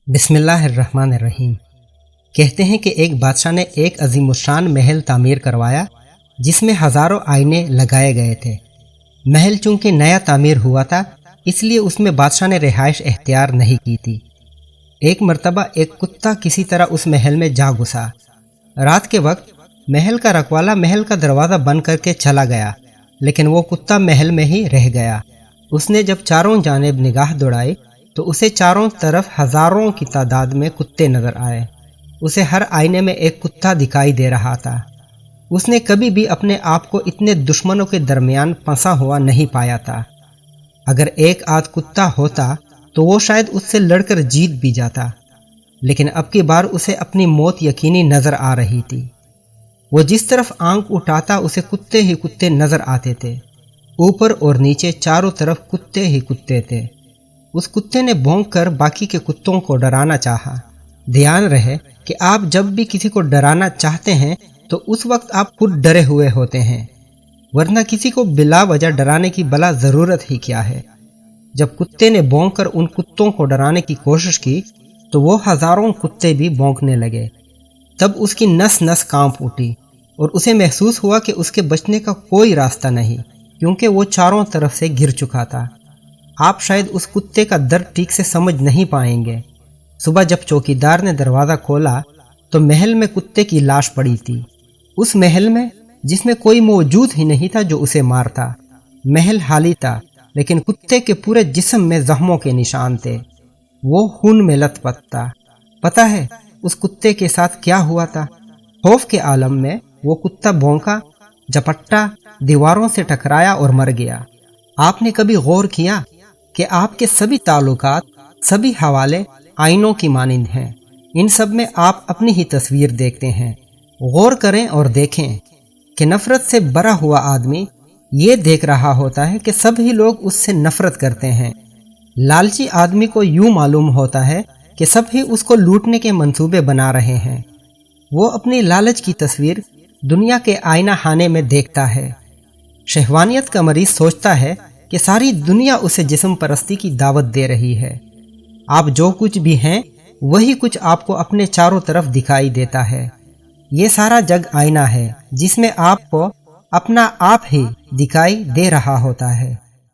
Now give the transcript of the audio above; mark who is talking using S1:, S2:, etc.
S1: بسم اللہ الرحمن الرحیم۔ کہتے ہیں کہ ایک بادشاہ نے ایک عظیم الشان محل تعمیر کروایا جس میں ہزاروں آئینے لگائے گئے تھے۔ محل چونکہ نیا تعمیر ہوا تھا اس لیے اس میں بادشاہ نے رہائش اختیار نہیں کی تھی۔ ایک مرتبہ ایک کتا کسی طرح اس محل میں جا گھسا۔ رات کے وقت محل کا رکھوالا محل کا دروازہ بند کر کے چلا گیا، لیکن وہ کتا محل میں ہی رہ گیا۔ اس نے جب چاروں جانب نگاہ دوڑائی تو اسے چاروں طرف ہزاروں کی تعداد میں کتے نظر آئے۔ اسے ہر آئینے میں ایک کتا دکھائی دے رہا تھا۔ اس نے کبھی بھی اپنے آپ کو اتنے دشمنوں کے درمیان پھنسا ہوا نہیں پایا تھا۔ اگر ایک آدھ کتا ہوتا تو وہ شاید اس سے لڑ کر جیت بھی جاتا، لیکن اب کی بار اسے اپنی موت یقینی نظر آ رہی تھی۔ وہ جس طرف آنکھ اٹھاتا اسے کتے ہی کتے نظر آتے تھے۔ اوپر اور نیچے چاروں طرف کتے ہی کتے تھے۔ اس کتے نے بھونک کر باقی کے کتوں کو ڈرانا چاہا۔ دھیان رہے کہ آپ جب بھی کسی کو ڈرانا چاہتے ہیں تو اس وقت آپ خود ڈرے ہوئے ہوتے ہیں، ورنہ کسی کو بلا وجہ ڈرانے کی بلا ضرورت ہی کیا ہے۔ جب کتے نے بھونک کر ان کتوں کو ڈرانے کی کوشش کی تو وہ ہزاروں کتے بھی بھونکنے لگے۔ تب اس کی نس نس کانپ اٹھی اور اسے محسوس ہوا کہ اس کے بچنے کا کوئی راستہ نہیں، کیونکہ وہ چاروں طرف سے گھر چکا تھا۔ آپ شاید اس کتے کا درد ٹھیک سے سمجھ نہیں پائیں گے۔ صبح جب چوکیدار نے دروازہ کھولا تو محل میں کتے کی لاش پڑی تھی، اس محل میں جس میں کوئی موجود ہی نہیں تھا جو اسے مارتا۔ محل خالی تھا لیکن کتے کے پورے جسم میں زخموں کے نشان تھے۔ وہ خون میں لت پت تھا۔ پتہ ہے اس کتے کے ساتھ کیا ہوا تھا؟ خوف کے عالم میں وہ کتا بھونکا، جھپٹا، دیواروں سے ٹکرایا اور مر گیا۔ آپ نے کبھی غور کیا کہ آپ کے سبھی تعلقات، سبھی حوالے آئینوں کی مانند ہیں؟ ان سب میں آپ اپنی ہی تصویر دیکھتے ہیں۔ غور کریں اور دیکھیں کہ نفرت سے بھرا ہوا آدمی یہ دیکھ رہا ہوتا ہے کہ سبھی لوگ اس سے نفرت کرتے ہیں۔ لالچی آدمی کو یوں معلوم ہوتا ہے کہ سبھی اس کو لوٹنے کے منصوبے بنا رہے ہیں۔ وہ اپنی لالچ کی تصویر دنیا کے آئینہ خانے میں دیکھتا ہے۔ شہوانیت کا مریض سوچتا ہے کہ ساری دنیا اسے جسم پرستی کی دعوت دے رہی ہے۔ آپ جو کچھ بھی ہیں وہی کچھ آپ کو اپنے چاروں طرف دکھائی دیتا ہے۔ یہ سارا جگ آئینہ ہے جس میں آپ کو اپنا آپ ہی دکھائی دے رہا ہوتا ہے۔